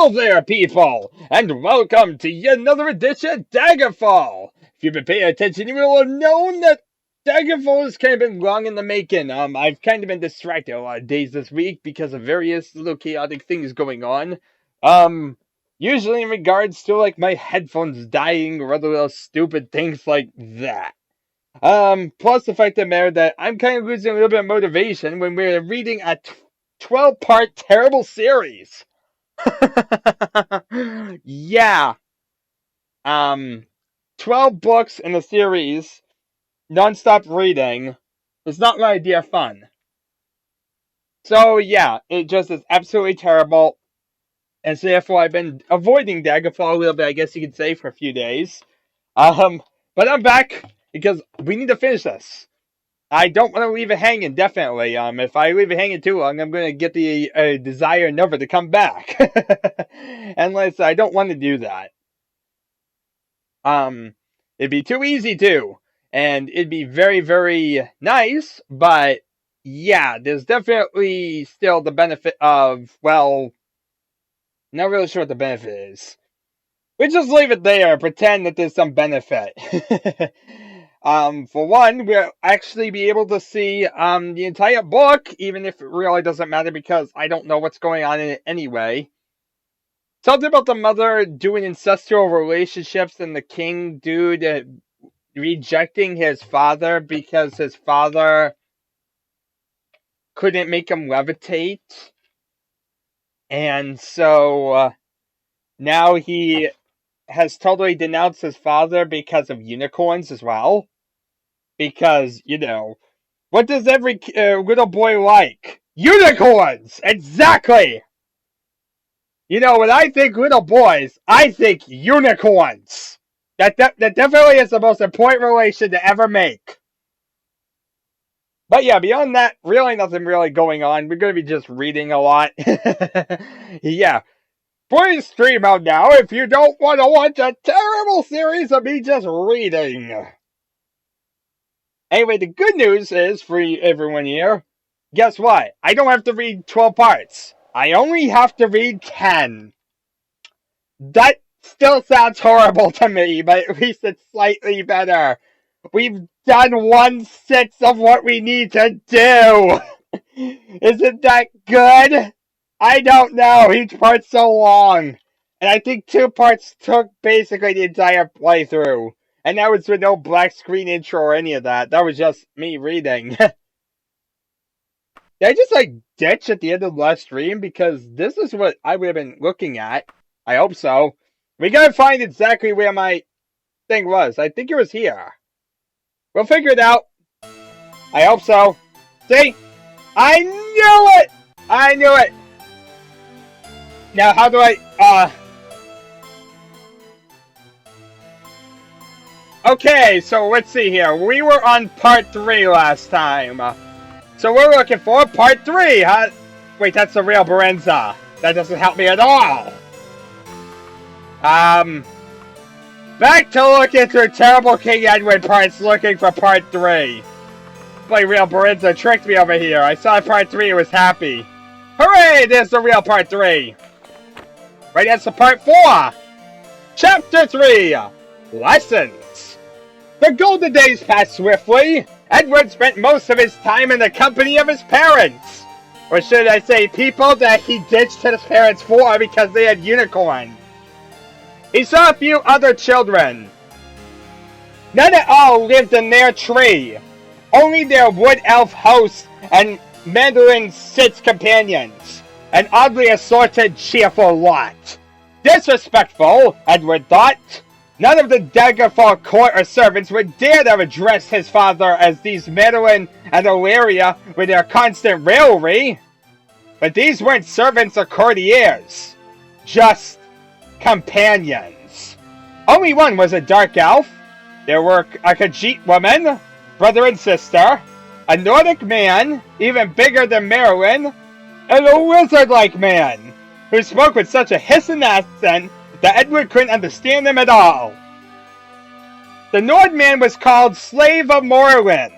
Hello there, people, and welcome to yet another edition of Daggerfall. If you've been paying attention, you will have known that Daggerfall has kind of been long in the making. I've kind of been distracted a lot of days this week because of various little chaotic things going on. Usually in regards to, like, my headphones dying or other little stupid things like that. Plus the fact of the matter that I'm kind of losing a little bit of motivation when we're reading a 12-part terrible series. Yeah. 12 books in a series, non-stop reading, is not my idea of fun. So yeah, it just is absolutely terrible. And so therefore I've been avoiding Daggerfall a little bit, I guess you could say, for a few days. But I'm back because we need to finish this. I don't want to leave it hanging, definitely. If I leave it hanging too long, I'm going to get the desire never to come back. Unless I don't want to do that. It'd be too easy to. And it'd be very, very nice. But, yeah, there's definitely still the benefit of, well, not really sure what the benefit is. We just leave it there, pretend that there's some benefit. For one, we'll actually be able to see, the entire book, even if it really doesn't matter because I don't know what's going on in it anyway. Something about the mother doing incestual relationships and the king dude rejecting his father because his father couldn't make him levitate. And so, now he has totally denounced his father because of unicorns as well. Because, you know, what does every little boy like? Unicorns! Exactly! You know, when I think little boys, I think unicorns! That definitely is the most important relation to ever make. But yeah, beyond that, really nothing really going on. We're going to be just reading a lot. Yeah. Please stream out now if you don't want to watch a terrible series of me just reading. Anyway, the good news is, for everyone here, guess what? I don't have to read 12 parts. I only have to read 10. That still sounds horrible to me, but at least it's slightly better. We've done 1/6 of what we need to do. Isn't that good? I don't know. Each part's so long. And I think 2 parts took basically the entire playthrough. And that was with no black screen intro or any of that. That was just me reading. Did I just, like, ditch at the end of the last stream? Because this is what I would have been looking at. I hope so. We gotta find exactly where my thing was. I think it was here. We'll figure it out. I hope so. See? I knew it! I knew it! Now, how do I, Okay, so let's see here. We were on part 3 last time. So we're looking for part 3. Wait, that's the real Berenza. That doesn't help me at all. Back to looking through terrible King Edward parts looking for part 3. Boy, real Berenza tricked me over here. I saw part 3 and was happy. Hooray, there's the real part 3. Right, that's the part 4. Chapter 3. Lessons. The golden days passed swiftly. Edward spent most of his time in the company of his parents. Or should I say people that he ditched his parents for because they had unicorns. He saw a few other children. None at all lived in their tree. Only their wood elf hosts and Mandarin Sid's companions. An oddly assorted, cheerful lot. Disrespectful, Edward thought. None of the Daggerfall court or servants would dare to address his father as these Madeline and Ilaria with their constant raillery. But these weren't servants or courtiers. Just companions. Only one was a dark elf. There were a Khajiit woman, brother and sister, a Nordic man, even bigger than Marilyn, and a wizard-like man, who spoke with such a hissing accent that Edward couldn't understand him at all. The Nordman was called Slave of Morlin,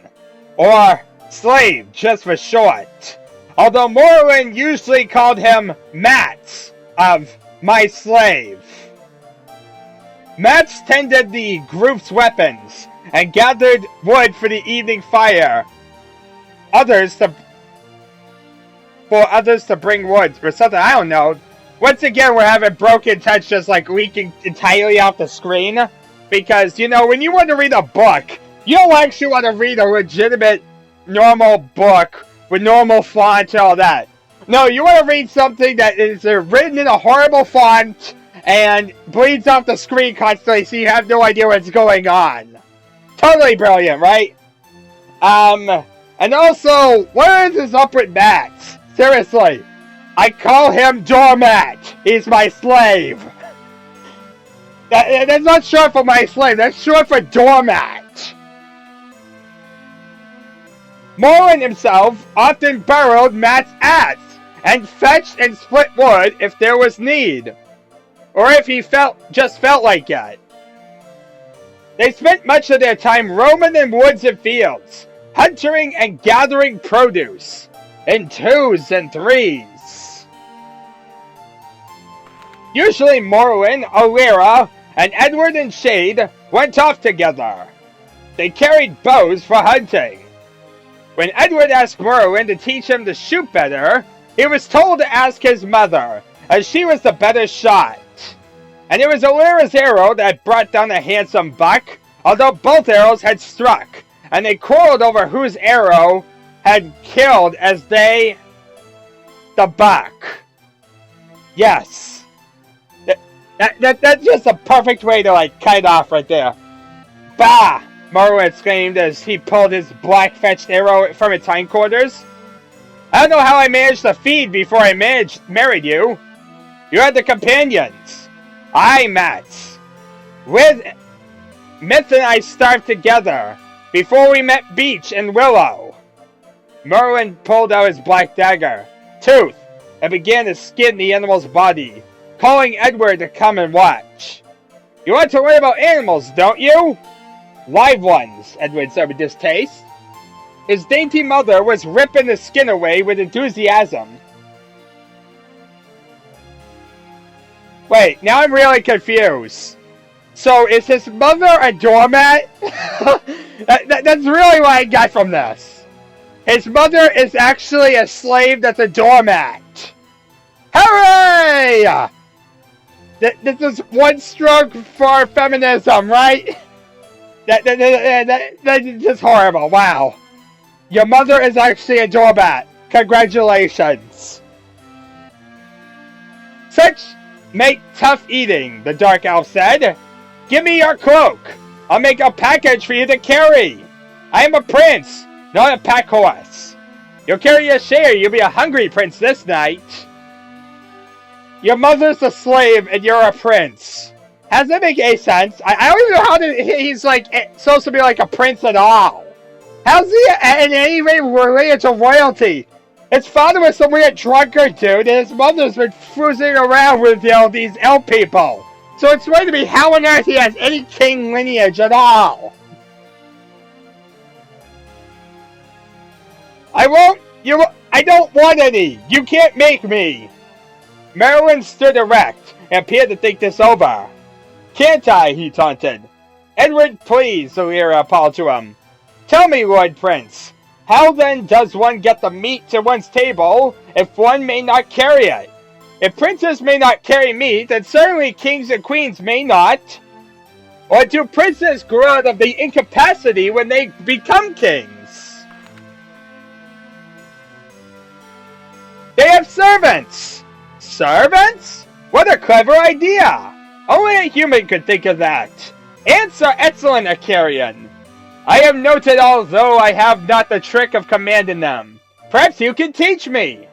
or Slave, just for short, although Morlin usually called him Mats of my slave. Mats tended the group's weapons and gathered wood for the evening fire. Others to bring wood or something, I don't know. Once again, we're having broken touch just like leaking entirely off the screen. Because, you know, when you want to read a book, you don't actually want to read a legitimate, normal book with normal font and all that. No, you want to read something that is written in a horrible font and bleeds off the screen constantly so you have no idea what's going on. Totally brilliant, right? And also, what is this up with Matt? Seriously, I call him Doormat. He's my slave. That's not short for my slave, that's short for Doormat. Morwen himself often burrowed Matt's ass and fetched and split wood if there was need. Or if he just felt like it. They spent much of their time roaming in woods and fields, hunting and gathering produce, in 2s and 3s. Usually Morwen, O'Leary, and Edward and Shade went off together. They carried bows for hunting. When Edward asked Morwen to teach him to shoot better, he was told to ask his mother, as she was the better shot. And it was O'Leary's arrow that brought down a handsome buck, although both arrows had struck, and they quarreled over whose arrow had killed the buck. Yes. That's just a perfect way to, like, cut it off right there. Bah! Morwen exclaimed as he pulled his black-fetched arrow from its hindquarters. I don't know how I managed to feed before I married you. You had the companions. I, Mats. With Myth and I starved together before we met Beech and Willow. Morwen pulled out his black dagger, Tooth, and began to skin the animal's body, calling Edward to come and watch. You want to learn about animals, don't you? Live ones, Edward said with distaste. His dainty mother was ripping the skin away with enthusiasm. Wait, now I'm really confused. So is his mother a doormat? That's really what I got from this. His mother is actually a slave that's a doormat. Hooray! This is one stroke for feminism, right? That's just horrible. Wow. Your mother is actually a doormat. Congratulations. Such make tough eating, the Dark Elf said. Give me your cloak. I'll make a package for you to carry. I am a prince, not a pack horse. You'll carry your share. You'll be a hungry prince this night. Your mother's a slave and you're a prince. How does that make any sense? I don't even know how he's like supposed to be like a prince at all. How's he in any way related to royalty? His father was some weird drunkard dude, and his mother's been cruising around with, you know, these elf people. So it's going to be how on earth he has any king lineage at all. I don't want any. You can't make me. Morwen stood erect and appeared to think this over. Can't I? He taunted. Edward, please, O'Leary appealed to him. Tell me, Lord Prince, how then does one get the meat to one's table if one may not carry it? If princes may not carry meat, then certainly kings and queens may not. Or do princes grow out of the incapacity when they become kings? They have servants! Servants? What a clever idea! Only a human could think of that. Ants are excellent at carrion. I have noted although I have not the trick of commanding them. Perhaps you can teach me.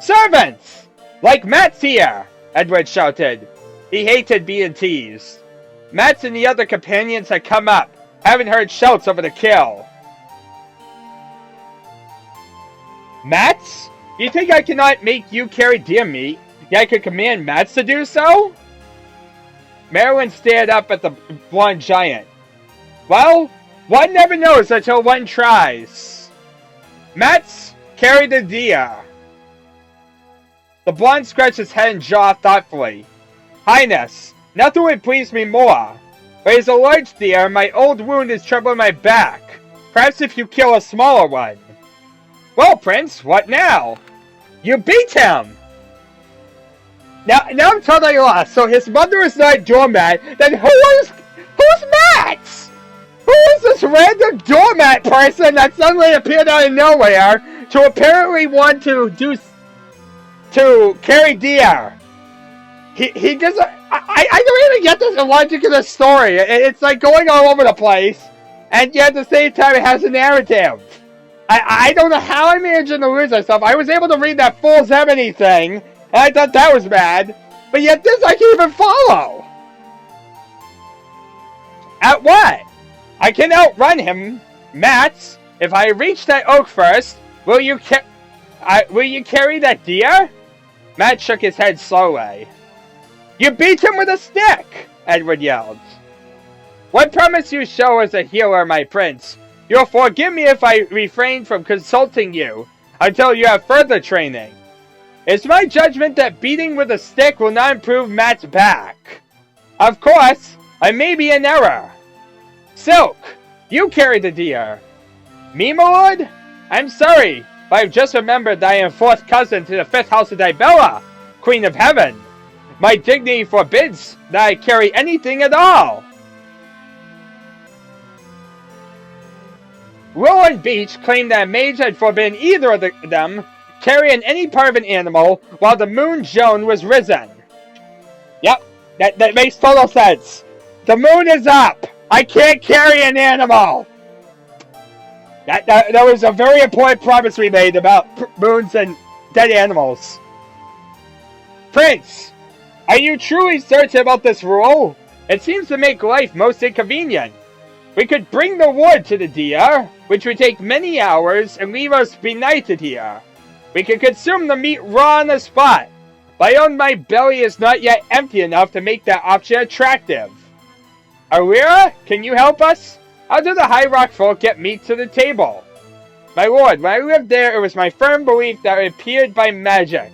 Servants! Like Mats here! Edward shouted. He hated being teased. Mats and the other companions had come up, having heard shouts over the kill. Mats? You think I cannot make you carry deer meat, yet I could command Mats to do so? Morwen stared up at the blonde giant. Well, one never knows until one tries. Mats carried the deer. The blonde scratched his head and jaw thoughtfully. Highness, nothing would please me more. But he's a large deer, and my old wound is troubling my back. Perhaps if you kill a smaller one. Well, Prince, what now? You beat him! Now I'm totally lost. So his mother is not Doormat. Then who's Max? Who is this random Doormat person that suddenly appeared out of nowhere to apparently want to carry deer? He doesn't. I don't even get the logic of the story. It's like going all over the place, and yet at the same time it has a narrative. I don't know how I managed to lose myself. I was able to read that full Zemini thing, and I thought that was bad, but yet this I can't even follow. At what? I can outrun him, Mats. If I reach that oak first, will you carry that deer? Matt shook his head slowly. You beat him with a stick, Edward yelled. What promise you show as a healer, my prince? You'll forgive me if I refrain from consulting you until you have further training. It's my judgment that beating with a stick will not improve Matt's back. Of course, I may be in error. Silk, you carry the deer. Me, my lord? I'm sorry, but I've just remembered that I am fourth cousin to the fifth house of Dibella, Queen of Heaven. My dignity forbids that I carry anything at all. Roland Beach claimed that a mage had forbidden either of them carrying any part of an animal while the moon Joan was risen. Yep, that makes total sense. The moon is up. I can't carry an animal. That was a very important promise we made about moons and dead animals. Prince, are you truly certain about this rule? It seems to make life most inconvenient. We could bring the wood to the deer, which would take many hours and leave us benighted here. We could consume the meat raw on the spot, but I own my belly is not yet empty enough to make that option attractive. Alira, can you help us? How do the High Rock folk get meat to the table? My lord, when I lived there, it was my firm belief that it appeared by magic.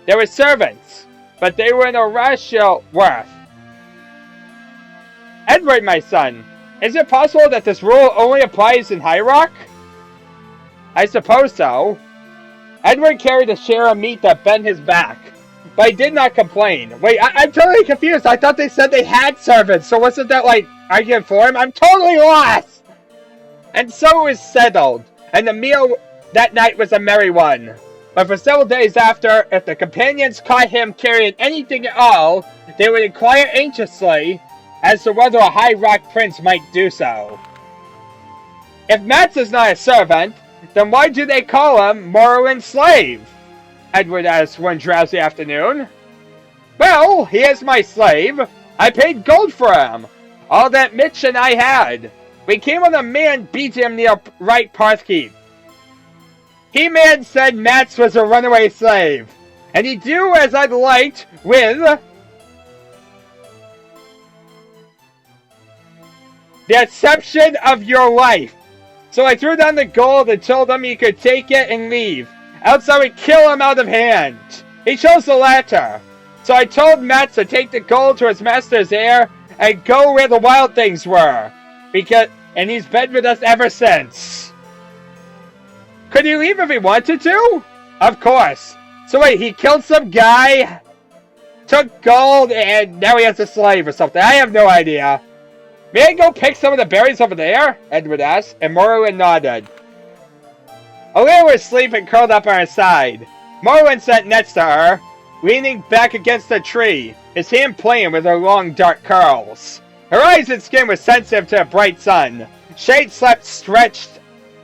There were servants, but they were in a ratio worth. Edward, my son, is it possible that this rule only applies in High Rock? I suppose so. Edward carried a share of meat that bent his back, but he did not complain. Wait, I'm totally confused. I thought they said they had servants, so wasn't that like arguing for him? I'm totally lost! And so it was settled, and the meal that night was a merry one. But for several days after, if the companions caught him carrying anything at all, they would inquire anxiously as to whether a High Rock prince might do so. If Mats is not a servant, then why do they call him Morrowind's slave? Edward asked one drowsy afternoon. Well, he is my slave. I paid gold for him. All that Mitch and I had. We came on a man beat him near Right Parthkeep. He-Man said Mats was a runaway slave, and he'd do as I'd liked with the exception of your life. So I threw down the gold and told him he could take it and leave, else I would kill him out of hand. He chose the latter. So I told Mats to take the gold to his master's heir and go where the wild things were, and he's been with us ever since. Could he leave if he wanted to? Of course. So wait, he killed some guy, took gold, and now he has a slave or something. I have no idea. May I go pick some of the berries over there? Edward asked, and Morrowind nodded. Alira was sleeping curled up on her side. Morrowind sat next to her, leaning back against a tree, his hand playing with her long dark curls. Her eyes and skin were sensitive to the bright sun. Shade slept stretched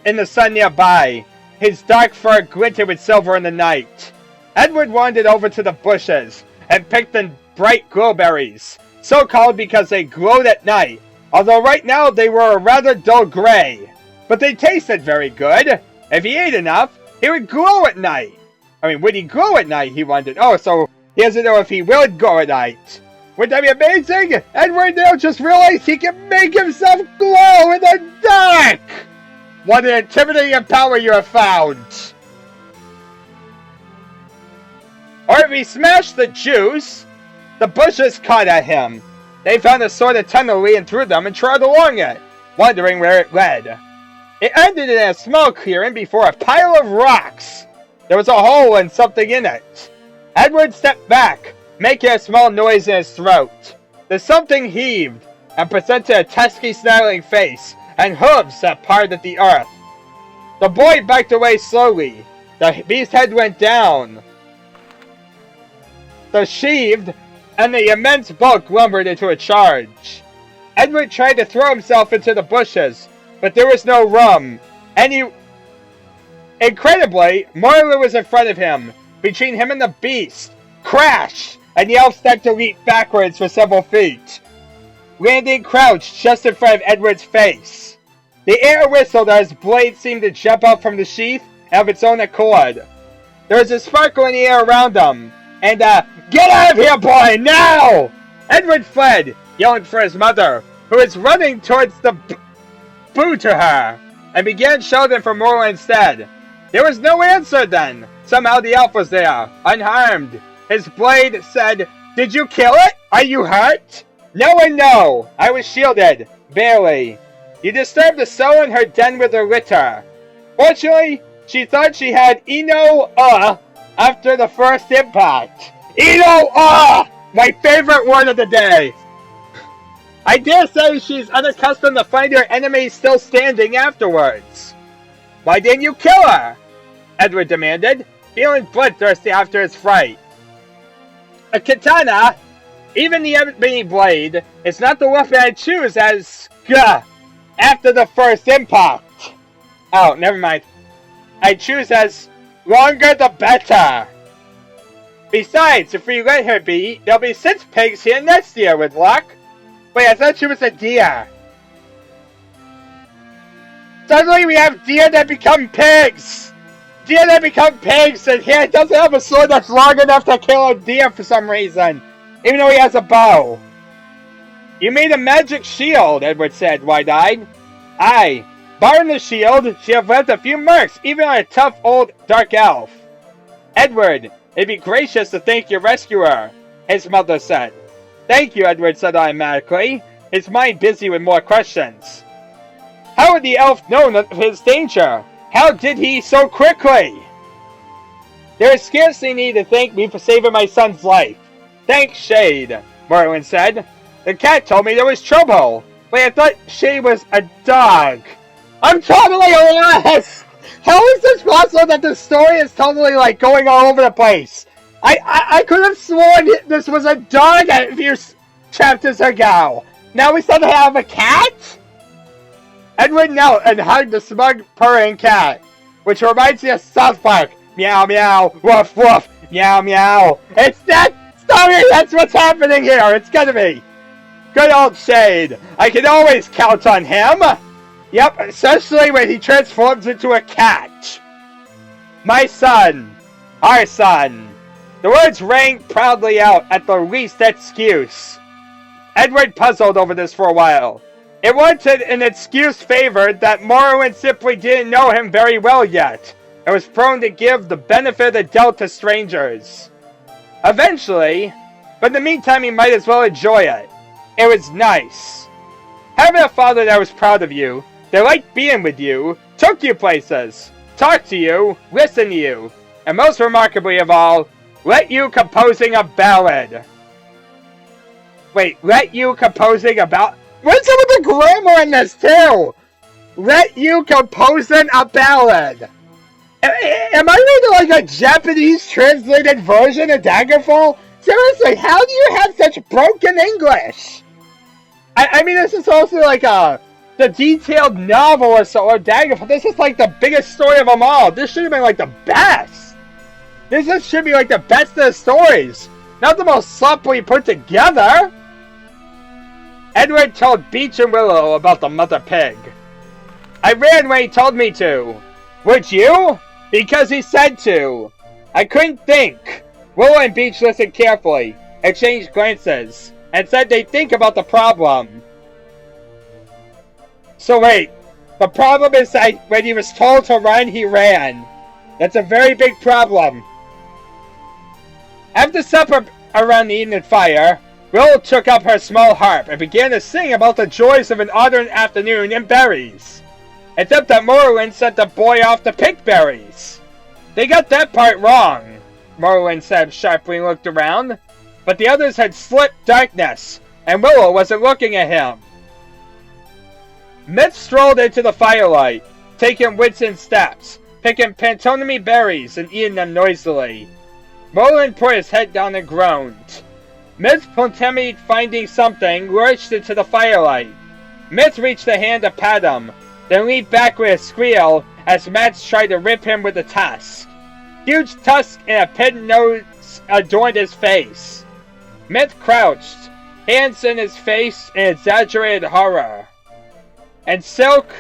in the sun nearby. His dark fur glinted with silver in the night. Edward wandered over to the bushes and picked the bright glowberries, so called because they glowed at night, although right now they were a rather dull gray. But they tasted very good. If he ate enough, he would glow at night. I mean, would he glow at night, he wondered. Oh, so he doesn't know if he will glow at night. Wouldn't that be amazing? Edward now just realized he can make himself glow in the dark! What an intimidating power you have found! Or if he smashed the juice, The bushes caught at him. They found a sort of tunnel leading through them and trod along it, wondering where it led. It ended in a small clearing before a pile of rocks. There was a hole and something in it. Edward stepped back, making a small noise in his throat. The something heaved and presented a tusky, snarling face and hooves that parted the earth. The boy backed away slowly. The beast's head went down. The sheathed and the immense bulk lumbered into a charge. Edward tried to throw himself into the bushes, but there was no room. Incredibly, Marla was in front of him. Between him and the beast. Crash! And the elf started to leap backwards for several feet, landing crouched just in front of Edward's face. The air whistled as his blade seemed to jump out from the sheath of its own accord. There was a sparkle in the air around them, and get out of here, boy, now! Edward fled, yelling for his mother, who was running towards the boo to her, and began shouting for Morla instead. There was no answer then. Somehow the elf was there, unharmed. His blade said, "Did you kill it? Are you hurt?" No and no. I was shielded. Barely. You disturbed the soul in her den with her litter. Fortunately, she thought she had after the first impact. My favorite word of the day. I dare say she's unaccustomed to find her enemies still standing afterwards. Why didn't you kill her? Edward demanded, feeling bloodthirsty after his fright. A katana, even the ebony blade, is not the weapon I choose as after the first impact. Oh, never mind. I choose as longer the better. Besides, if we let her be, there'll be 6 pigs here next year with luck. Wait, I thought she was a deer. Suddenly we have deer that become pigs! Deer that become pigs, and here it doesn't have a sword that's long enough to kill a deer for some reason, even though he has a bow. You made a magic shield, Edward said, wide-eyed. Aye, barring the shield, she have left a few marks, even on a tough old dark elf. Edward, it'd be gracious to thank your rescuer, his mother said. Thank you, Edward said automatically, his mind busy with more questions. How had the elf known of his danger? How did he so quickly? There is scarcely need to thank me for saving my son's life. Thanks, Shade, Merlin said. The cat told me there was trouble. Wait, I thought Shade was a dog. I'm totally lost! How is this possible that the story is totally, going all over the place? I could have sworn this was a dog a few chapters ago. Now we suddenly have a cat? Edward knelt and hugged the smug, purring cat, which reminds me of South Park. Meow, meow, woof, woof, meow, meow. It's that story! That's what's happening here! It's gonna be! Good old Shade. I can always count on him! Yep, especially when he transforms into a cat. My son. Our son. The words rang proudly out at the least excuse. Edward puzzled over this for a while. It wanted an excuse favored that Morrowind simply didn't know him very well yet, and was prone to give the benefit of the doubt to strangers. Eventually, but in the meantime he might as well enjoy it. It was nice. Having a father that was proud of you, that liked being with you, took you places, talked to you, listened to you, and most remarkably of all, let you composing a ballad. Wait, let you composing a ballad? What's up with the grammar in this, too? Let you composing a ballad. Am I reading a Japanese translated version of Daggerfall? Seriously, how do you have such broken English? I mean, this is also the detailed novel or so, or Daggerfall. This is the biggest story of them all. This should have been the best. This should be the best of the stories. Not the most sloppily put together. Edward told Beach and Willow about the mother pig. I ran when he told me to. Would you? Because he said to. I couldn't think. Willow and Beach listened carefully, exchanged glances, and said they'd think about the problem. So wait, the problem is that when he was told to run, he ran. That's a very big problem. After supper, around the evening fire, Willow took up her small harp and began to sing about the joys of an autumn afternoon and berries. Except that Merlin sent the boy off to pick berries. They got that part wrong, Merlin said sharply and looked around. But the others had slipped darkness, and Willow wasn't looking at him. Myth strolled into the firelight, taking Winston steps, picking pantomime berries and eating them noisily. Merlin put his head down and groaned. Myth Plutemi, finding something, lurched into the firelight. Myth reached a hand to pat him, then leaped back with a squeal as Mats tried to rip him with a tusk. Huge tusk and a pin nose adorned his face. Myth crouched, hands in his face in exaggerated horror. And Silk...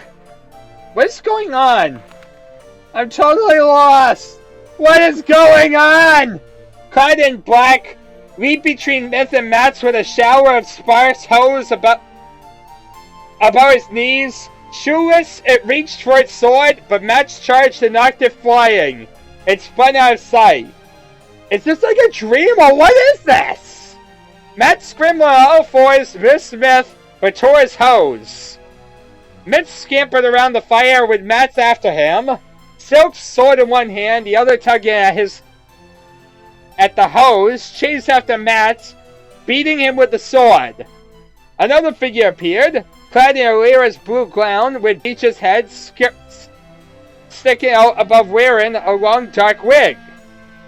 What's going on? I'm totally lost! What is going on? Clad in black, leaped between Myth and Mats with a shower of sparse hose about his knees. Shoeless, it reached for its sword, but Mats charged and knocked it flying. It spun out of sight. Is this like a dream, or what is this? Mats screamed on all fours, missed Myth, but tore his hose. Myth scampered around the fire with Mats after him, Silk's sword in one hand, the other tugging at the hose, chased after Mats, beating him with the sword. Another figure appeared, clad in a Lyra's blue gown with Peach's head sticking out above wearing a long dark wig.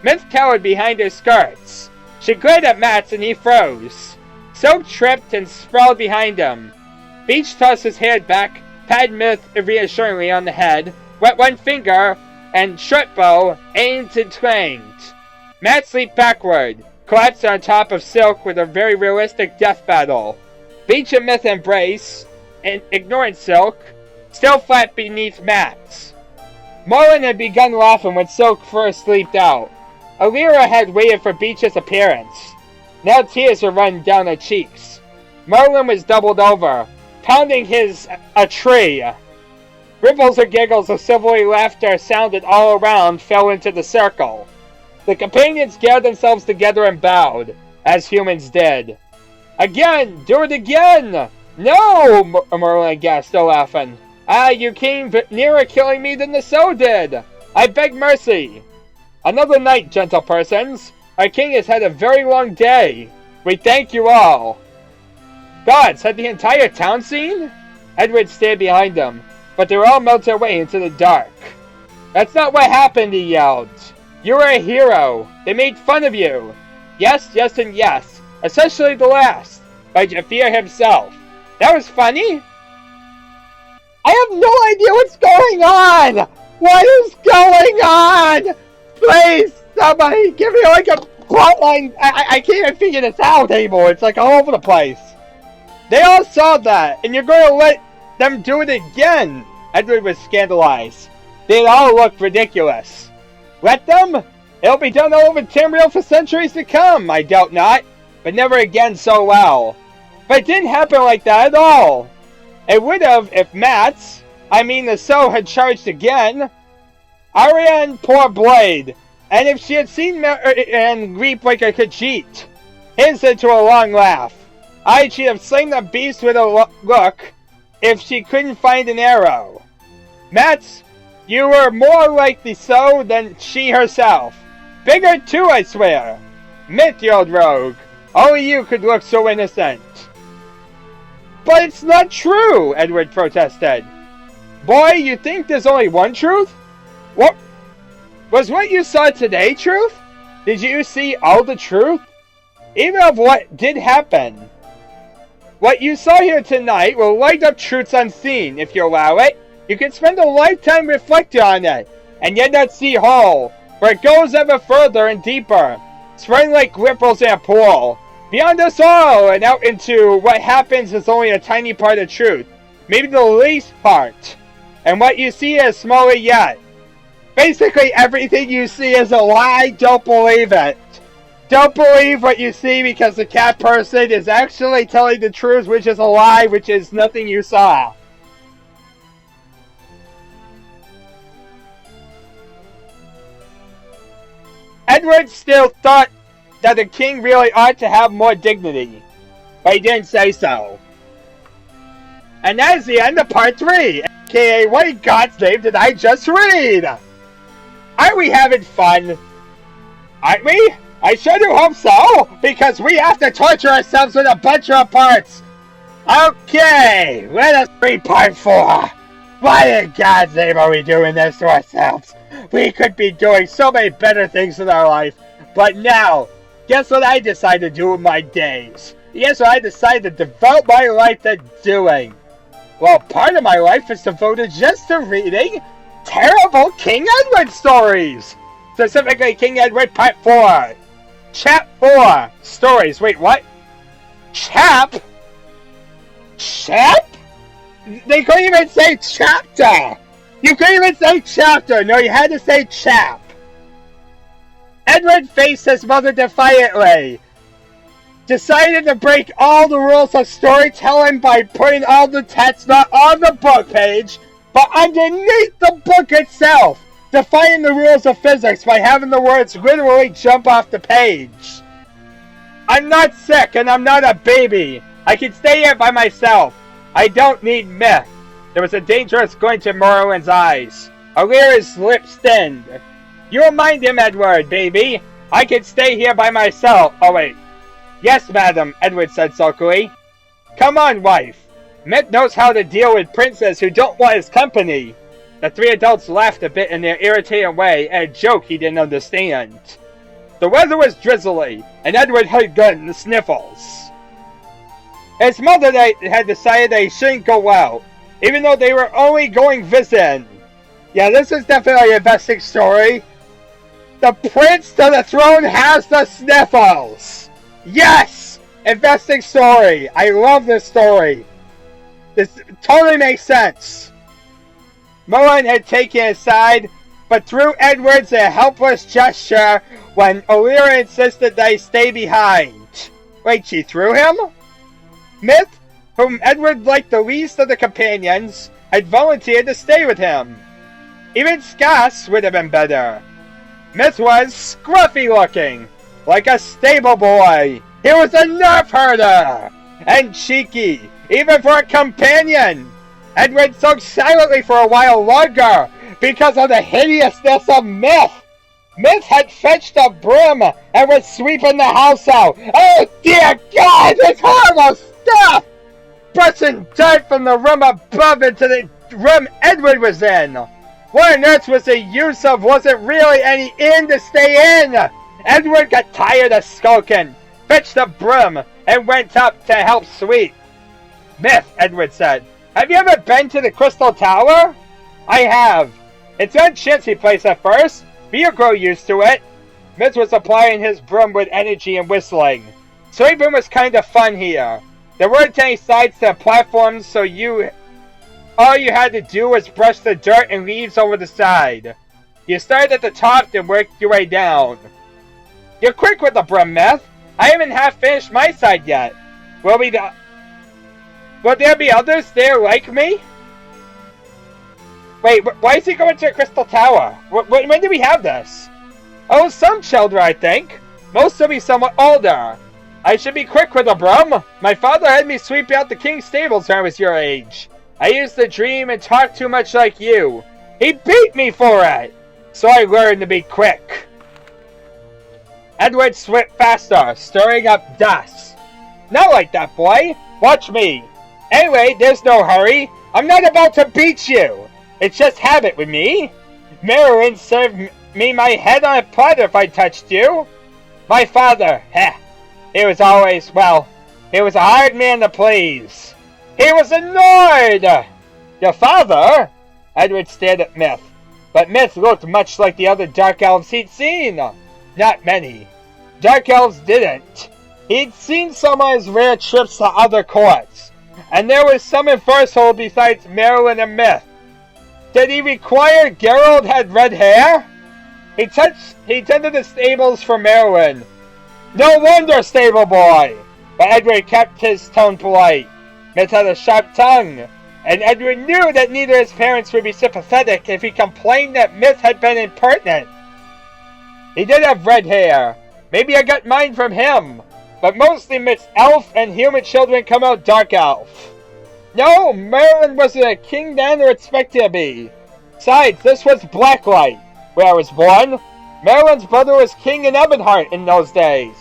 Myth cowered behind her skirts. She glared at Mats and he froze. Silk tripped and sprawled behind him. Beach tossed his head back, patted Myth reassuringly on the head, wet one finger, and shortbow aimed and twanged. Mats leaped backward, collapsed on top of Silk with a very realistic death battle. Beach and Myth embraced, and ignoring Silk, still flat beneath Mats. Merlin had begun laughing when Silk first leaped out. Lyra had waited for Beach's appearance. Now tears were running down her cheeks. Merlin was doubled over, pounding a tree. Ripples or giggles of silvery laughter sounded all around, fell into the circle. The companions gathered themselves together and bowed, as humans did. Again! Do it again! No! Merlin gasped, still laughing. You came nearer killing me than the soul did! I beg mercy! Another night, gentle persons. Our king has had a very long day. We thank you all. Gods, had the entire town seen? Edward stayed behind them, but they were all melted away into the dark. That's not what happened, he yelled. You were a hero. They made fun of you. Yes, yes, and yes. Especially the last, by Jafir himself. That was funny? I have no idea what's going on! What is going on? Please, somebody, give me like a plotline. I can't even figure this out anymore. It's like all over the place. They all saw that, and you're going to let them do it again. Edward was scandalized. They all looked ridiculous. Let them? It'll be done all over Tamriel for centuries to come, I doubt not. But never again so well. But it didn't happen like that at all. It would have if Mats, the soul, had charged again. Ariane, poor blade. And if she had seen and leap like a Khajiit. Hints into a long laugh. She'd have slain the beast with a look if she couldn't find an arrow. Mats, you were more like the soul than she herself. Bigger too, I swear. Myth, you old rogue. Only you could look so innocent. But it's not true, Edward protested. Boy, you think there's only one truth? What? Was what you saw today truth? Did you see all the truth? Even of what did happen? What you saw here tonight will light up truths unseen, if you allow it. You can spend a lifetime reflecting on it, and yet not see whole, where it goes ever further and deeper, spreading like ripples in a pool. Beyond us all, and out into what happens is only a tiny part of truth. Maybe the least part. And what you see is smaller yet. Basically, everything you see is a lie. Don't believe it. Don't believe what you see because the cat person is actually telling the truth, which is a lie, which is nothing you saw. Edward still thought that the king really ought to have more dignity. But he didn't say so. And that is the end of part 3, aka what in God's name did I just read? Aren't we having fun? Aren't we? I sure do hope so, because we have to torture ourselves with a bunch of parts. Okay, let us read part 4. Why in God's name are we doing this to ourselves? We could be doing so many better things in our life. But now, guess what I decided to do with my days? Guess what I decided to devote my life to doing? Well, part of my life is devoted just to reading terrible King Edward stories. Specifically, King Edward Part 4. Chap 4. Stories. Wait, what? Chap? Chap? They couldn't even say chapter. You couldn't even say chapter. No, you had to say chap. Edward faced his mother defiantly. Decided to break all the rules of storytelling by putting all the text not on the book page, but underneath the book itself, defying the rules of physics by having the words literally jump off the page. I'm not sick and I'm not a baby. I can stay here by myself. I don't need myth. There was a dangerous glint in Merlin's eyes. Lear's lips thinned. You'll mind him, Edward, baby. I can stay here by myself. Oh, wait. Yes, madam, Edward said sulkily. Come on, wife. Myth knows how to deal with princes who don't want his company. The 3 adults laughed a bit in their irritating way at a joke he didn't understand. The weather was drizzly, and Edward had gotten the sniffles. His mother had decided they shouldn't go out, even though they were only going visiting. Yeah, this is definitely a investing story. The prince to the throne has the sniffles! Yes! Investing story! I love this story. This totally makes sense. Merlin had taken his side, but threw Edwards a helpless gesture when O'Leary insisted that he stay behind. Wait, she threw him? Myth, whom Edward liked the least of the companions, had volunteered to stay with him. Even Scots would have been better. Myth was scruffy looking, like a stable boy. He was a nerf herder, and cheeky, even for a companion. Edward sulked silently for a while longer because of the hideousness of Myth. Myth had fetched a broom and was sweeping the house out. Oh dear God, this horrible stuff! Brushing dirt from the room above into the room Edward was in. What on earth was the use of wasn't really any inn to stay in? Edward got tired of skulking, fetched a broom, and went up to help sweep. Myth, Edward said. Have you ever been to the Crystal Tower? I have. It's a chintzy place at first, but you'll grow used to it. Myth was applying his broom with energy and whistling. Sweeping was kind of fun here. There weren't any sides to the platforms, so all you had to do was brush the dirt and leaves over the side. You started at the top and worked your way down. You're quick with the broom, Myth. I haven't half finished my side yet. Will there be others there like me? Wait, why is he going to a Crystal Tower? When did we have this? Oh, some children, I think. Most will be somewhat older. I should be quick with a broom. My father had me sweep out the king's stables when I was your age. I used to dream and talk too much like you. He beat me for it. So I learned to be quick. Edward swept faster, stirring up dust. Not like that, boy. Watch me. Anyway, there's no hurry. I'm not about to beat you. It's just habit with me. Marilyn served me my head on a platter if I touched you. My father, he was always, he was a hard man to please. He was annoyed. Your father? Edward stared at Myth. But Myth looked much like the other Dark Elves he'd seen. Not many. Dark Elves didn't. He'd seen some on his rare trips to other courts. And there was some in Firsthold besides Marilyn and Myth. Did he require Gerald had red hair? He tended the stables for Marilyn. No wonder, stable boy! But Edward kept his tone polite. Myth had a sharp tongue, and Edward knew that neither his parents would be sympathetic if he complained that Myth had been impertinent. He did have red hair, Maybe I got mine from him. But mostly mixed elf and human children come out dark elf. No, Maryland wasn't a king then or expected to be. Besides, this was Blacklight, where I was born. Maryland's brother was king in Ebonheart in those days.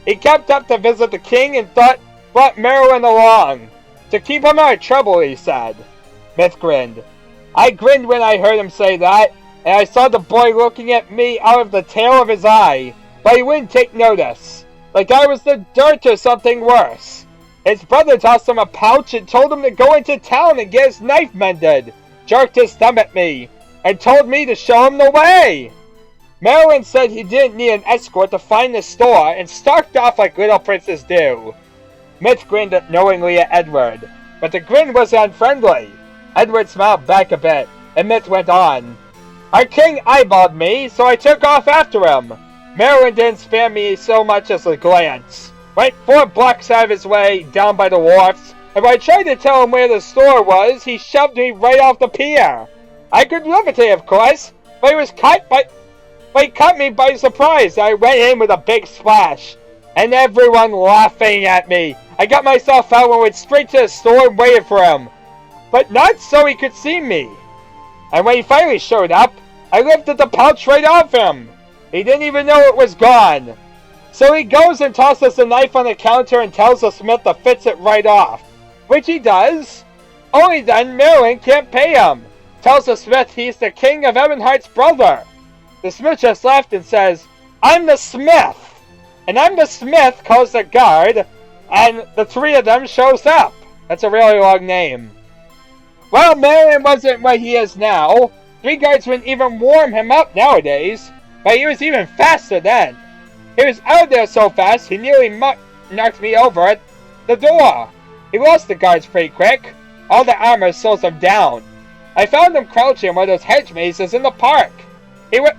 He kept up to visit the king and brought Maryland along. To keep him out of trouble, he said. Myth grinned. I grinned when I heard him say that, and I saw the boy looking at me out of the tail of his eye, but he wouldn't take notice, like I was the dirt or something worse. His brother tossed him a pouch and told him to go into town and get his knife mended, jerked his thumb at me, and told me to show him the way. Maryland said he didn't need an escort to find the store and stalked off like little princes do. Myth grinned knowingly at Edward, but the grin was unfriendly. Edward smiled back a bit, and Myth went on. Our king eyeballed me, so I took off after him. Maryland didn't spare me so much as a glance. Went 4 blocks out of his way, down by the wharfs, and when I tried to tell him where the store was, he shoved me right off the pier. I could levitate, of course, but he caught me by surprise. I went in with a big splash, and everyone laughing at me. I got myself out and went straight to the store and waited for him, but not so he could see me. And when he finally showed up, I lifted the pouch right off him. He didn't even know it was gone. So he goes and tosses the knife on the counter and tells the smith to fix it right off, which he does. Only then Maryland can't pay him. Tells the smith he's the king of Ebonheart's brother. The smith just laughed and says, I'm the smith. And I'm the smith calls the guard, and the 3 of them shows up. That's a really long name. Well, Maryland wasn't what he is now. 3 guards wouldn't even warm him up nowadays, but he was even faster then. He was out there so fast he nearly knocked me over at the door. He lost the guards pretty quick. All the armor slows him down. I found him crouching in one of those hedge mazes in the park. He went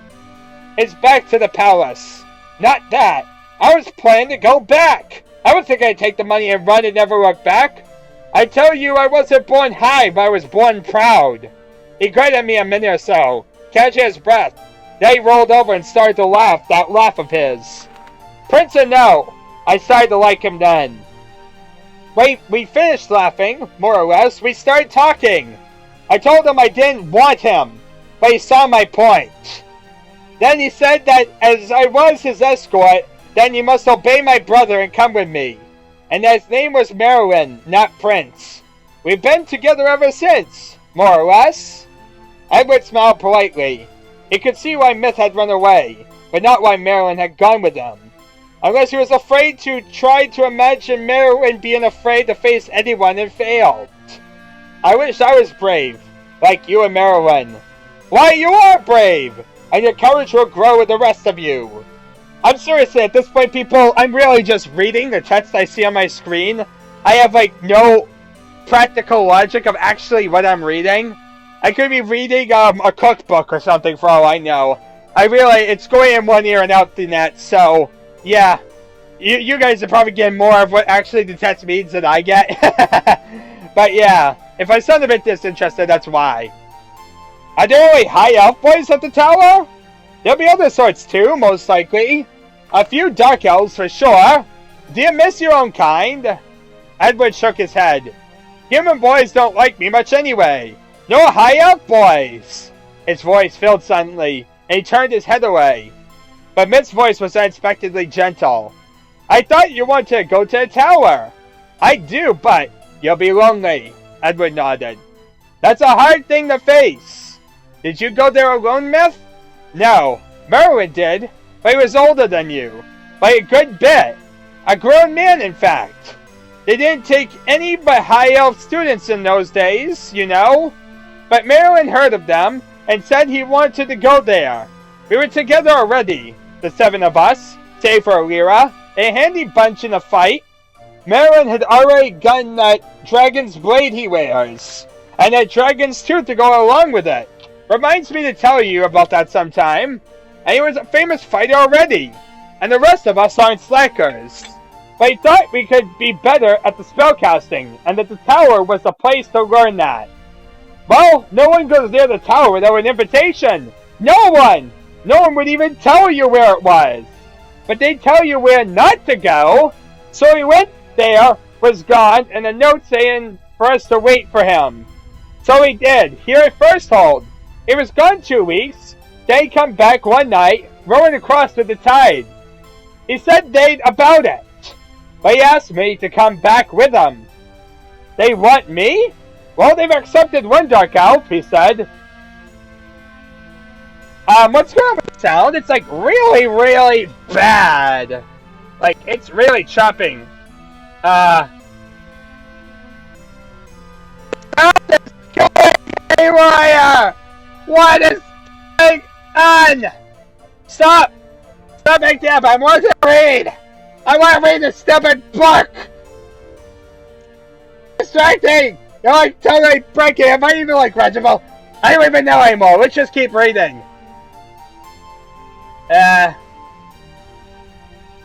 his back to the palace. Not that. I was planning to go back. I would think I'd take the money and run and never look back. I tell you, I wasn't born high, but I was born proud. He grinned at me a minute or so, catching his breath. Then he rolled over and started to laugh, that laugh of his. Prince or no, I started to like him then. We finished laughing, more or less. We started talking. I told him I didn't want him, but he saw my point. Then he said that as I was his escort, then he must obey my brother and come with me. And that his name was Maryland, not Prince. We've been together ever since, more or less. Edward smiled politely. He could see why Myth had run away, but not why Maryland had gone with him. Unless he was afraid to try to imagine Maryland being afraid to face anyone and failed. I wish I was brave, like you and Maryland. Why, you are brave, and your courage will grow with the rest of you. I'm seriously, at this point, people, I'm really just reading the text I see on my screen. I have, no practical logic of actually what I'm reading. I could be reading, a cookbook or something for all I know. It's going in one ear and out the net, so, yeah. You guys are probably getting more of what actually the text means than I get. But yeah, if I sound a bit disinterested, that's why. Are there only high elf boys at the tower? There'll be other sorts too, most likely. A few dark elves for sure. Do you miss your own kind? Edward shook his head. Human boys don't like me much anyway. No high elf boys. His voice filled suddenly, and he turned his head away. But Myth's voice was unexpectedly gentle. I thought you wanted to go to the tower. I do, but you'll be lonely. Edward nodded. That's a hard thing to face. Did you go there alone, Myth? No, Merwin did, but he was older than you. By a good bit. A grown man, in fact. They didn't take any but high elf students in those days, you know. But Merwin heard of them and said he wanted to go there. We were together already, the 7 of us, save for Lyra, a handy bunch in a fight. Merwin had already gotten that dragon's blade he wears, and that dragon's tooth to go along with it. Reminds me to tell you about that sometime. And he was a famous fighter already, and the rest of us aren't slackers. But he thought we could be better at the spellcasting, and that the tower was the place to learn that. Well, no one goes near the tower without an invitation. No one! No one would even tell you where it was. but they tell you where not to go. So he went there, was gone, and a note saying for us to wait for him. So he did, here at First Hold. He was gone 2 weeks, then he come back one night, rowing across with the tide. He said they'd about it, but he asked me to come back with him. They want me? Well, they've accepted one dark elf, he said. What's going on with the sound? It's like really, really bad. Like, it's really chopping. What is going haywire? What is going on? Stop! Stop making up! I want to read! I want to read this stupid book! Distracting! You're like totally breaking it. Am I even like Regival? I don't even know anymore. Let's just keep reading.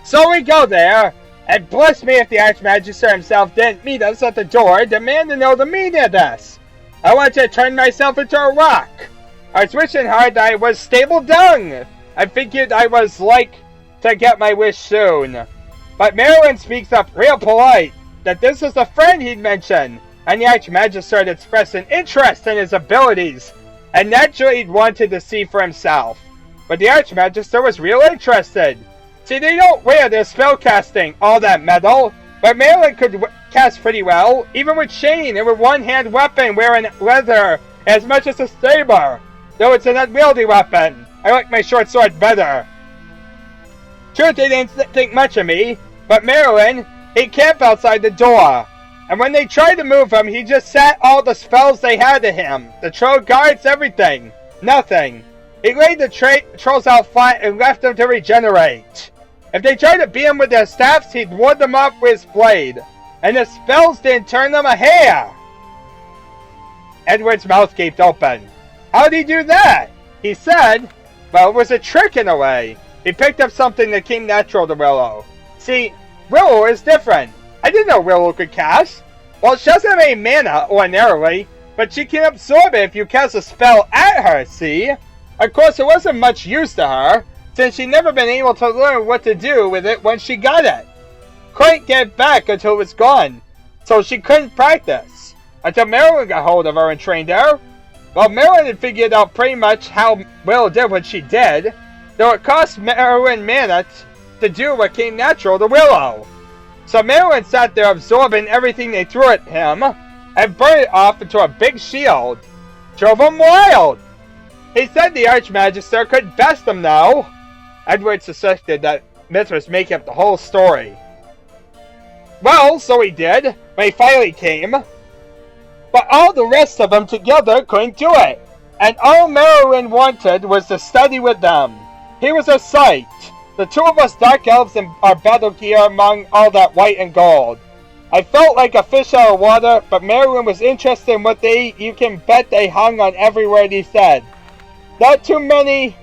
So we go there, and bless me if the Archmagister himself didn't meet us at the door, demand to know the meaning of this. I want to turn myself into a rock. I was wishing hard that I was stable dung. I figured I was like to get my wish soon. But Marilyn speaks up real polite, that this is a friend he'd mentioned, and the Archmagister had expressed an interest in his abilities, and naturally he'd wanted to see for himself. But the Archmagister was real interested. See, they don't wear their spellcasting all that metal, but Marilyn could cast pretty well, even with Shane and with one-hand weapon wearing leather as much as a saber. Though it's an unwieldy weapon, I like my short sword better. Truth, they didn't think much of me, but Marilyn, he camped outside the door. And when they tried to move him, he just sat all the spells they had to him. The troll guards, everything. Nothing. He laid the trolls out flat and left them to regenerate. If they tried to beat him with their staffs, he'd ward them off with his blade. And the spells didn't turn them a hair. Edward's mouth gaped open. How'd he do that? He said, well, it was a trick in a way. He picked up something that came natural to Willow. See, Willow is different. I didn't know Willow could cast. Well, she doesn't have any mana, ordinarily, but she can absorb it if you cast a spell at her, see? Of course, it wasn't much use to her, since she'd never been able to learn what to do with it once she got it. Couldn't get it back until it was gone, so she couldn't practice. Until Marilyn got hold of her and trained her. Well, Marilyn had figured out pretty much how Willow did what she did, though it cost Marilyn mana to do what came natural to Willow. So Marilyn sat there absorbing everything they threw at him, and burned it off into a big shield. Drove him wild! He said the Archmagister could best him though. Edward suspected that Myth was making up the whole story. Well, so he did, when he finally came. But all the rest of them together couldn't do it. And all Marilyn wanted was to study with them. He was a sight. The two of us dark elves in our battle gear among all that white and gold. I felt like a fish out of water, but Marilyn was interested in what they eat. You can bet they hung on every word he said. Not too many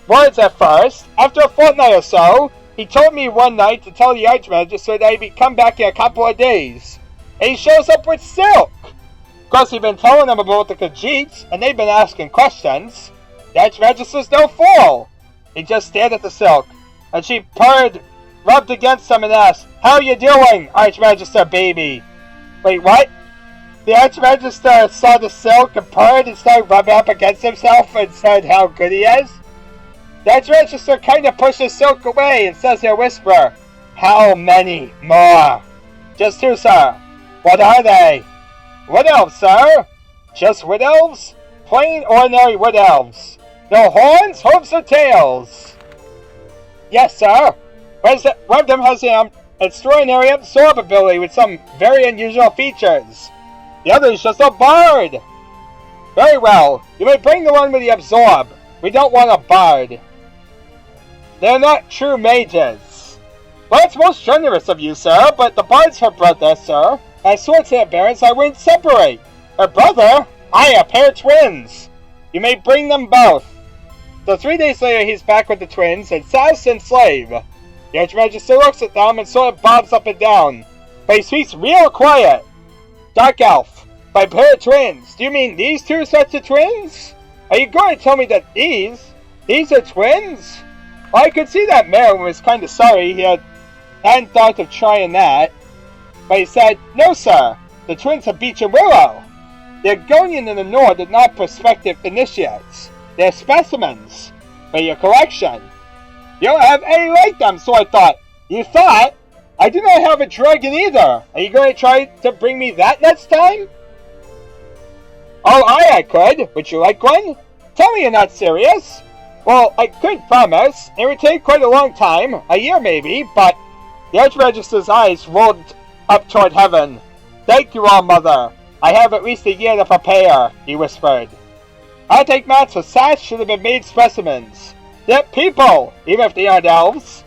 words at first. After a fortnight or so, he told me one night to tell the Archmagister that he'd come back in a couple of days. And he shows up with silk. Of course, he'd been telling them about the Khajiits, and they'd been asking questions. The Archmagister's no fool. He just stared at the silk, and she purred, rubbed against him and asked, "How you doing, Archmagister baby?" Wait, what? The Archmagister saw the silk and purred and started rubbing up against himself and said how good he is? The Archmagister kind of pushes silk away and says in a whisper, "How many more?" "Just two, sir." "What are they?" "Wood elves, sir." "Just wood elves?" "Plain, ordinary wood elves. No horns, hooves, or tails." "Yes, sir. One of them has an extraordinary absorb ability with some very unusual features. The other is just a bard." "Very well. You may bring the one with the absorb. We don't want a bard. They're not true mages." "Well, it's most generous of you, sir, but the bard's her brother, sir. I swore to the Barons I wouldn't separate. Her brother? Aye, a pair of twins. You may bring them both." So 3 days later, he's back with the twins, and Sass and Slave. The Archmagister looks at them and sort of bobs up and down, but he speaks real quiet. "Dark Elf, by pair of twins, do you mean these two sets of twins? Are you going to tell me that these are twins?" Well, I could see that Merlin was kind of sorry he hadn't thought of trying that. But he said, "No, sir. The twins of Beach and Willow. The Argonian in the north are not prospective initiates. They're specimens for your collection. You don't have any like them, so I thought." "You thought? I do not have a dragon either. Are you going to try to bring me that next time?" "Oh, I could. Would you like one? Tell me you're not serious." "Well, I couldn't promise. It would take quite a long time, a year maybe, but..." The Archmagister's eyes rolled up toward heaven. "Thank you all, Mother. I have at least a year to prepare," he whispered. "I'll take mats for sash should have been made specimens. They're people, even if they aren't elves."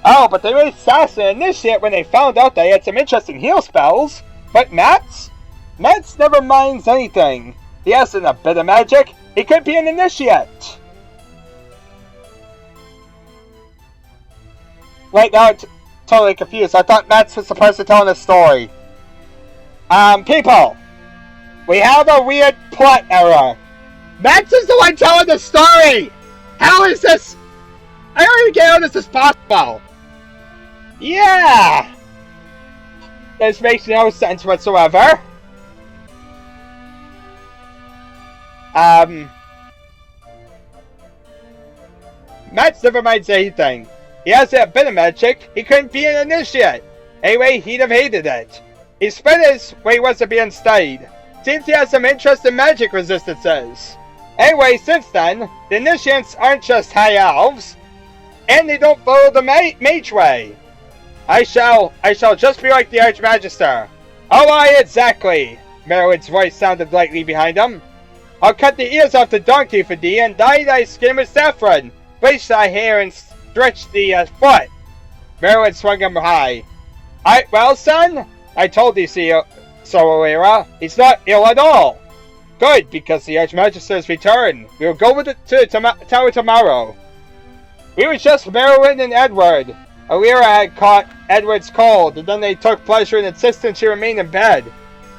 "Oh, but they made sash and initiate when they found out they had some interesting heal spells. But Mats? Mats never minds anything. He hasn't a bit of magic. He could be an initiate." Wait, now I'm totally confused. I thought Mats was the person telling the story. People, we have a weird plot error. Mats is the one telling the story! How is this? I don't even get how this is possible. Yeah! This makes no sense whatsoever. Mats never minds anything. He has a bit of magic. He couldn't be an initiate. Anyway, he'd have hated it. He spent his where he was to be unstudied. Seems he has some interest in magic resistances. Anyway, since then, the initiates aren't just high elves, and they don't follow the mage way. I shall just be like the Archmagister. "Oh, why exactly?" Merlin's voice sounded lightly behind him. "I'll cut the ears off the donkey for thee and dye thy skin with saffron, bleach thy hair and stretch the foot." Merlin swung him high. Well, son, I told thee so, Alira. He's not ill at all." "Good, because the Archmagister's return. We will go with it to the tower tomorrow." "We were just Merlin and Edward. Alira had caught Edward's cold, and then they took pleasure in insisting she remain in bed.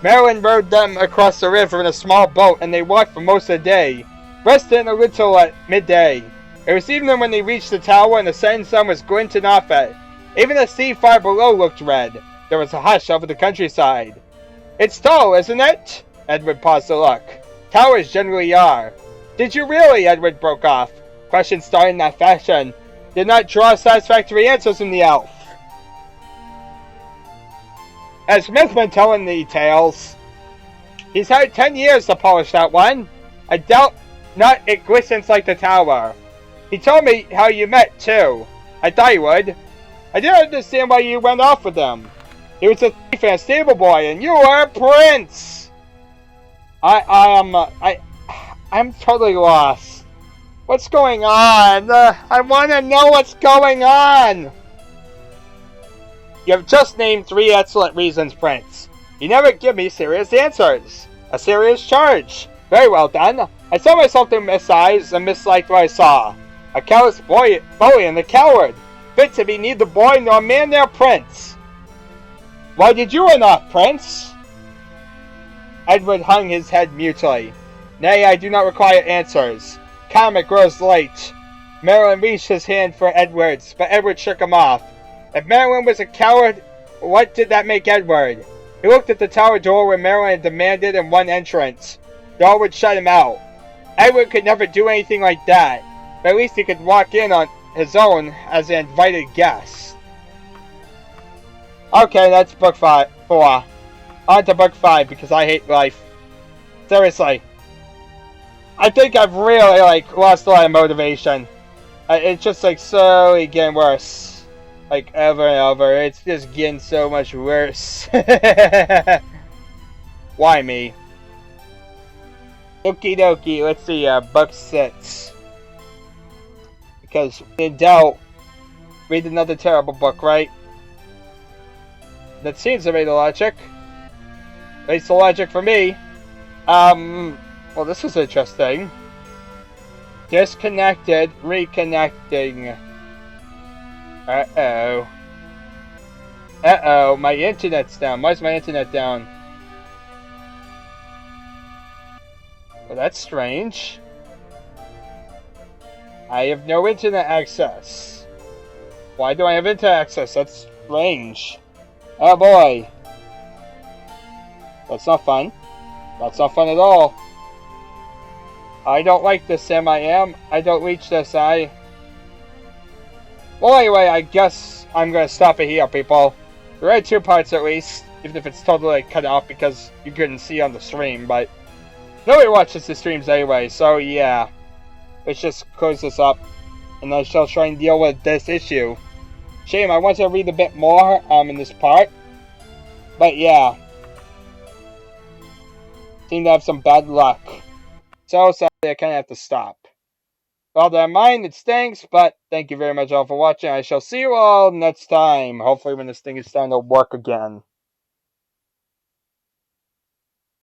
Merlin rowed them across the river in a small boat, and they walked for most of the day, resting a little at midday. It was evening when they reached the tower, and the setting sun was glinting off it. Even the sea far below looked red. There was a hush over the countryside. "It's tall, isn't it?" Edward paused to look. "Towers generally are." "Did you really?" Edward broke off. Questions started in that fashion did not draw satisfactory answers from the elf. As Smith been telling the tales, he's had 10 years to polish that one. I doubt not it glistens like the tower. He told me how you met, too. I thought he would. I didn't understand why you went off with him. He was a thief and a stable boy, and you were a prince! I'm totally lost. What's going on? I want to know what's going on! You have just named 3 excellent reasons, Prince. You never give me serious answers. A serious charge. Very well done. I saw myself through mis-eyes and misliked what I saw. A callous bully and a coward. Fit to be neither boy nor man nor prince. Why did you run off, Prince? Edward hung his head mutely. Nay, I do not require answers. Come, it grows late. Merlin reached his hand for Edward's, but Edward shook him off. If Merlin was a coward, what did that make Edward? He looked at the tower door where Merlin had demanded and won entrance. The door would shut him out. Edward could never do anything like that, but at least he could walk in on his own as an invited guest. Okay, that's book 4. On to book 5 because I hate life. Seriously. I think I've really, lost a lot of motivation. It's just, slowly getting worse. Over and over. It's just getting so much worse. Why me? Okie dokie, let's see, book 6. Because, in doubt, read another terrible book, right? That seems to be the logic. At least the logic for me. Well, this is interesting. Disconnected, reconnecting. Uh-oh. Uh-oh, my internet's down. Why is my internet down? Well, that's strange. I have no internet access. Why do I have internet access? That's strange. Oh boy. That's not fun. That's not fun at all. I don't like this, Sim. I don't reach this. Well, anyway, I guess I'm gonna stop it here, people. There are 2 parts at least, even if it's totally cut off because you couldn't see on the stream, but nobody watches the streams anyway, so yeah. Let's just close this up, and I shall try and deal with this issue. Shame, I wanted to read a bit more in this part, but yeah. Seem to have some bad luck. So sadly, I kind of have to stop. Well, never mind, it stinks, but thank you very much all for watching. I shall see you all next time. Hopefully when this thing is starting to work again.